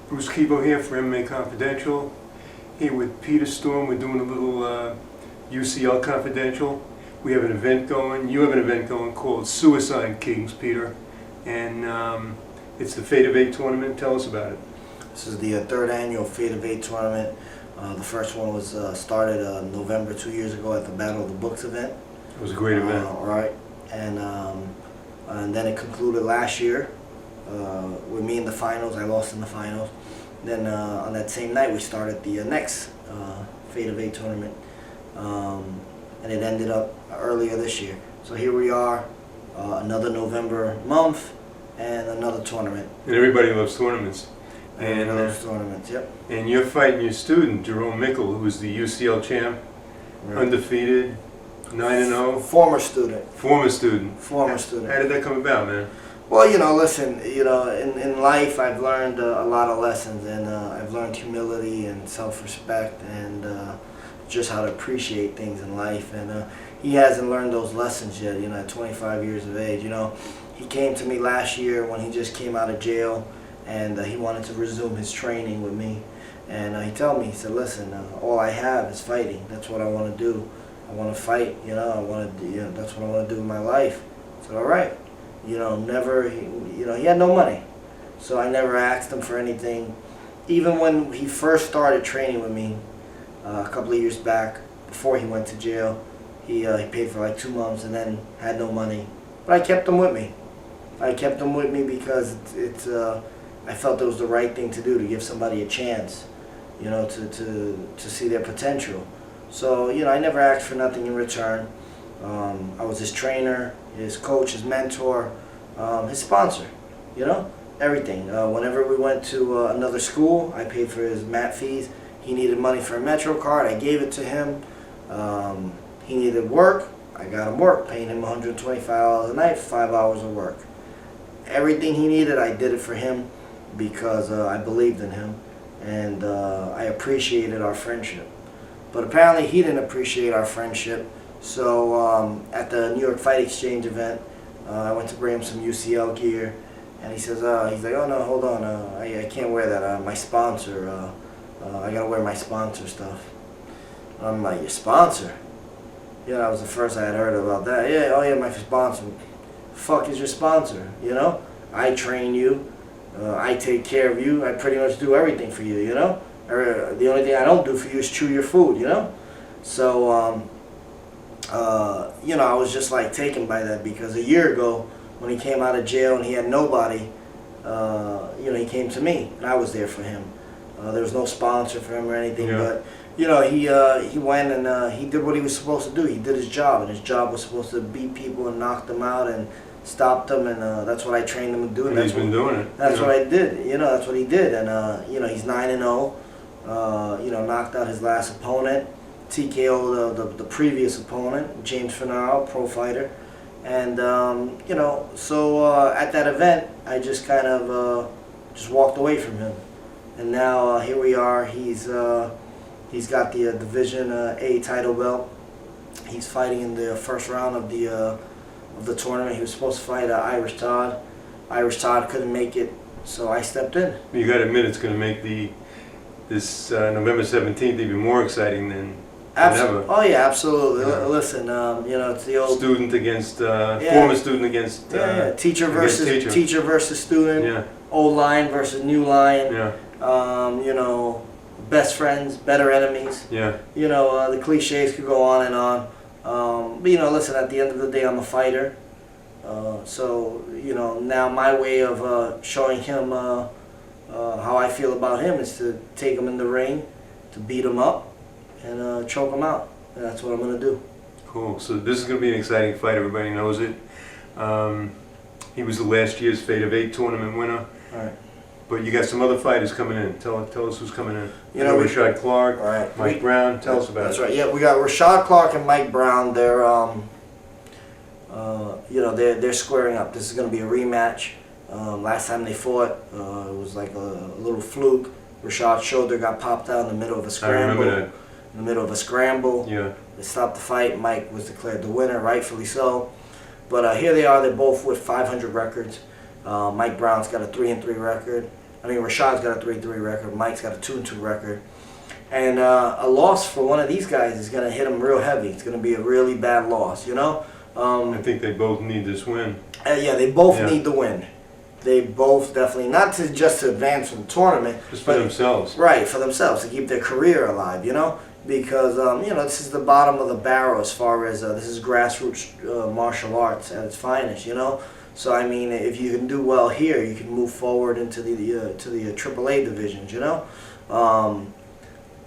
Bruce KiVo here for MMA Confidential. Here with Peter Storm, we're doing a little UCL Confidential. We have an event going, you have an event going called Suicide Kings, Peter. And it's the FATE of EIGHT tournament. Tell us about it. This is the third annual FATE of EIGHT tournament. The first one was started November 2 years ago at the Battle of the Books event. It was a great event. Right. And then it concluded last year with me in the finals. I lost in the finals. Then on that same night we started the next FATE of EIGHT tournament, and it ended up earlier this year. So here we are, another November month and another tournament. And everybody loves tournaments. And loves tournaments, yep. And you're fighting your student, Jerome Mickle, who was the UCL champ, right. Undefeated, 9-0. Former student. Former student. Former student. How did that come about, man? Well, listen, in life I've learned a lot of lessons, and I've learned humility and self-respect and just how to appreciate things in life. And he hasn't learned those lessons yet, at 25 years of age. He came to me last year when he just came out of jail, and he wanted to resume his training with me. And he told me, he said, listen, all I have is fighting. That's what I want to do. I want to fight, I want to, that's what I want to do in my life. I said, all right. He had no money, so I never asked him for anything. Even when he first started training with me a couple of years back, before he went to jail, he paid for like 2 months and then had no money. But I kept him with me. I kept him with me because I felt it was the right thing to do, to give somebody a chance, to see their potential. So, I never asked for nothing in return. I was his trainer, his coach, his mentor, his sponsor, everything. Whenever we went to another school, I paid for his mat fees. He needed money for a Metro card, I gave it to him. He needed work, I got him work, paying him $125 a night for 5 hours of work. Everything he needed, I did it for him because I believed in him, and I appreciated our friendship. But apparently he didn't appreciate our friendship. So at the New York Fight Exchange event, I went to bring him some UCL gear, and he says, he's like, oh no, hold on, I can't wear that. My sponsor, I gotta wear my sponsor stuff. I'm like, your sponsor? Yeah, that was the first I had heard about that. Yeah, oh yeah, my sponsor. Fuck is your sponsor? I train you, I take care of you, I pretty much do everything for you. The only thing I don't do for you is chew your food. So. I was just like taken by that, because a year ago when he came out of jail and he had nobody, he came to me and I was there for him. There was no sponsor for him or anything, but he went and he did what he was supposed to do. He did his job, and his job was supposed to beat people and knock them out and stop them, and that's what I trained him to do. And he's been doing it. That's what I did. That's what he did, and he's 9-0. Knocked out his last opponent. TKO the previous opponent, James Finaro, pro fighter. And so at that event I just kind of just walked away from him, and now here we are. He's got the Division A title belt. He's fighting in the first round of the tournament. He was supposed to fight Irish Todd. Irish Todd couldn't make it, so I stepped in. You got to admit, it's going to make this November 17th even more exciting than ever. Oh yeah, absolutely. Yeah. Listen, it's the old student against former student against teacher versus teacher versus student. Yeah. Old lion versus new lion. Yeah. Best friends, better enemies. Yeah. The cliches could go on and on. But listen, at the end of the day, I'm a fighter. So now my way of showing him how I feel about him is to take him in the ring, to beat him up, and choke him out. And that's what I'm going to do. Cool. So this is going to be an exciting fight. Everybody knows it. He was the last year's FATE of EIGHT tournament winner. All right. But you got some other fighters coming in. Tell us who's coming in. Rashad Clark, right. Mike Brown. Tell us about That's it. right. Yeah, we got Rashad Clark and Mike Brown. They're they're squaring up. This is going to be a rematch. Last time they fought, it was like a little fluke. Rashad's shoulder got popped out in the middle of a scramble. I remember that. In the middle of a scramble. Yeah. They stopped the fight. Mike was declared the winner, rightfully so. But here they are. They're both with 500 records. Mike Brown's got a 3-3 record. I mean, Rashad's got a 3-3 record. Mike's got a 2-2 record. And a loss for one of these guys is going to hit him real heavy. It's going to be a really bad loss, you know? I think they both need this win. Yeah, they both need the win. They both definitely, not to just to advance from the tournament. Just for themselves. Right, for themselves, to keep their career alive, you know? Because, you know, this is the bottom of the barrel as far as, this is grassroots martial arts at its finest, you know? So, I mean, if you can do well here, you can move forward into the AAA divisions, you know?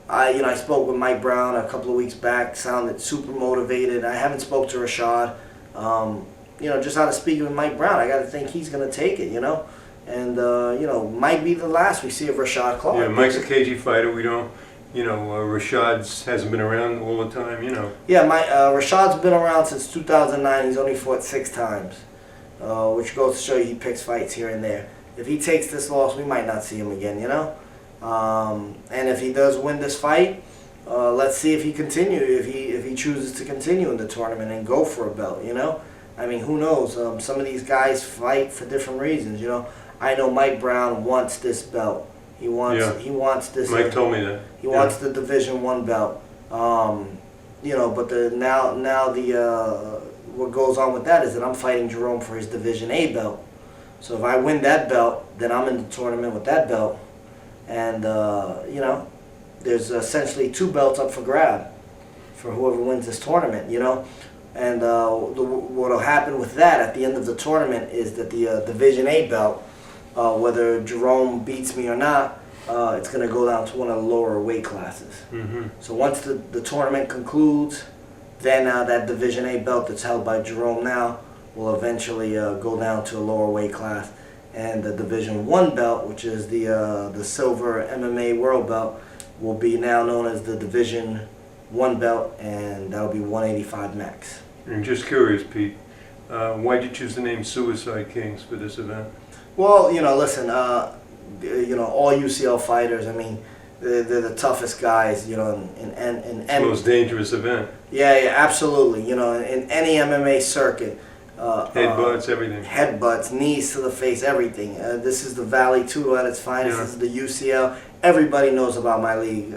I spoke with Mike Brown a couple of weeks back, sounded super motivated. I haven't spoke to Rashad. You know, just out of speaking with Mike Brown, I got to think he's going to take it, you know? And, you know, might be the last we see of Rashad Clark. Yeah, Mike's a cagey fighter. We don't, you know, Rashad's hasn't been around all the time, you know. Yeah, Rashad's been around since 2009. He's only fought 6 times, which goes to show you he picks fights here and there. If he takes this loss, we might not see him again, you know? And if he does win this fight, let's see if he chooses to continue in the tournament and go for a belt, you know? I mean, who knows? Some of these guys fight for different reasons, you know? I know Mike Brown wants this belt. He wants this. Mike told me that. He wants the Division I belt. You know, but what goes on with that is that I'm fighting Jerome for his Division A belt. So if I win that belt, then I'm in the tournament with that belt. And, you know, there's essentially 2 belts up for grab for whoever wins this tournament, you know. And what will happen with that at the end of the tournament is that the Division A belt, whether Jerome beats me or not, it's going to go down to one of the lower weight classes. Mm-hmm. So once the tournament concludes, then that Division A belt that's held by Jerome now will eventually go down to a lower weight class. And the Division I belt, which is the silver MMA world belt, will be now known as the Division I belt, and that'll be 185 max. I'm just curious, Pete, why'd you choose the name Suicide Kings for this event? Well, you know, listen, you know, all UCL fighters, I mean, they're the toughest guys, you know, It's the most dangerous event. Yeah, absolutely. You know, in any MMA circuit. Headbutts, everything. Headbutts, knees to the face, everything. This is the Valley Tudo at its finest. Yeah. This is the UCL. Everybody knows about my league.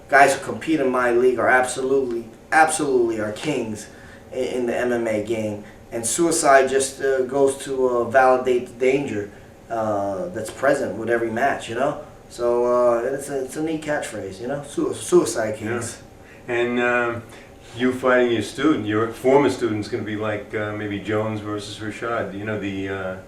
Guys who compete in my league are absolutely are kings in the MMA game. And suicide just goes to validate the danger that's present with every match, you know? So it's a neat catchphrase, you know? Suicide Kings. Yeah. And you fighting your student, your former student's going to be like maybe Jones versus Rashad. You know, the...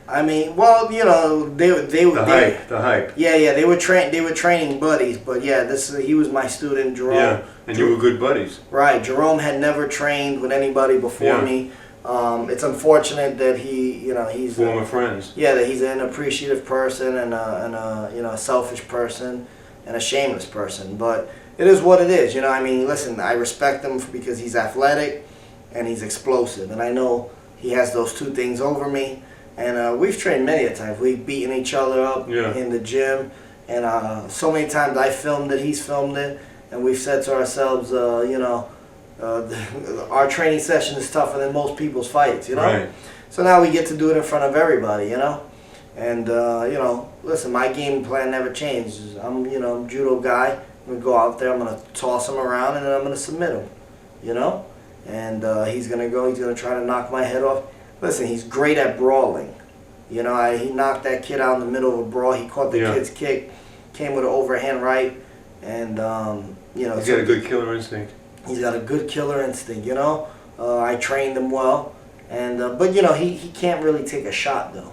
I mean, well, you know, the hype. Yeah, they were training buddies, but yeah, he was my student, Jerome. Yeah, and you were good buddies. Right, Jerome had never trained with anybody before me. It's unfortunate that he's former friends. Yeah, that he's an appreciative person and a selfish person and a shameless person, but it is what it is, you know. I mean, listen, I respect him because he's athletic and he's explosive, and I know he has those 2 things over me. And we've trained many a times. We've beaten each other up in the gym, and so many times I filmed it, he's filmed it, and we've said to ourselves, you know, our training session is tougher than most people's fights, you know. Right. So now we get to do it in front of everybody, you know. And you know, listen, my game plan never changes. I'm a judo guy. I'm gonna go out there. I'm gonna toss him around, and then I'm gonna submit him, you know. And he's gonna try to knock my head off. Listen, he's great at brawling. You know, he knocked that kid out in the middle of a brawl. He caught the kid's kick, came with an overhand right, and you know. He's got a good killer instinct. He's got a good killer instinct. You know, I trained him well, and but you know, he can't really take a shot though.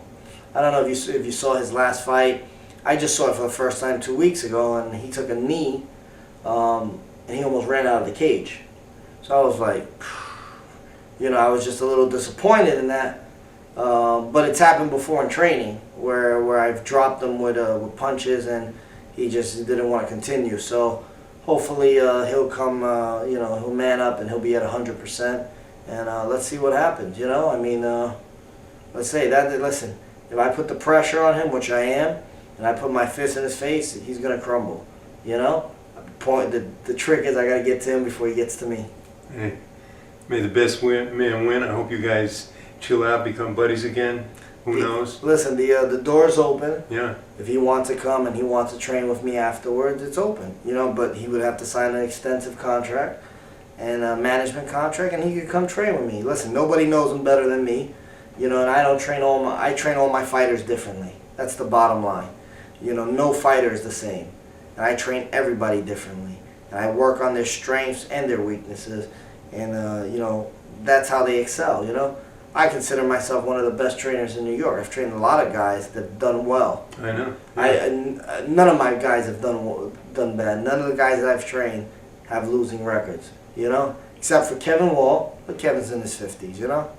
I don't know if you saw his last fight. I just saw it for the first time 2 weeks ago, and he took a knee, and he almost ran out of the cage. So I was like. You know, I was just a little disappointed in that, but it's happened before in training where I've dropped him with punches and he just didn't want to continue. So hopefully he'll come, you know, he'll man up and he'll be at 100%, and let's see what happens. You know, I mean, let's say that. Listen, if I put the pressure on him, which I am, and I put my fist in his face, he's gonna crumble. You know, the trick is I gotta get to him before he gets to me. Hey. May the best man win. I hope you guys chill out, become buddies again. Who knows? Listen, the door's open. Yeah. If he wants to come and he wants to train with me afterwards, it's open. You know, but he would have to sign an extensive contract and a management contract, and he could come train with me. Listen, nobody knows him better than me. You know, and I train all my fighters differently. That's the bottom line. You know, no fighter is the same. And I train everybody differently. And I work on their strengths and their weaknesses. And, you know, that's how they excel, you know. I consider myself one of the best trainers in New York. I've trained a lot of guys that have done well. I know. Yeah. None of my guys have done bad. None of the guys that I've trained have losing records, you know. Except for Kevin Wall, but Kevin's in his 50s, you know.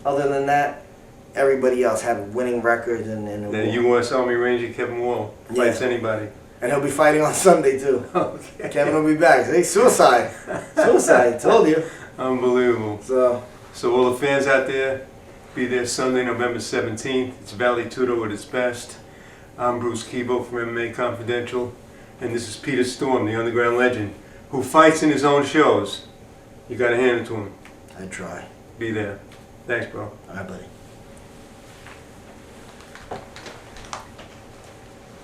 Other than that, everybody else had winning records. And The U.S. Army Ranger Kevin Wall fights anybody. And he'll be fighting on Sunday too. Okay. Kevin will be back. Hey, suicide. Suicide, told you. Unbelievable. So all the fans out there, be there Sunday, November 17th. It's Valley Tudo at its best. I'm Bruce KiVo from MMA Confidential. And this is Peter Storm, the underground legend, who fights in his own shows. You got to hand it to him. I try. Be there. Thanks, bro. All right, buddy.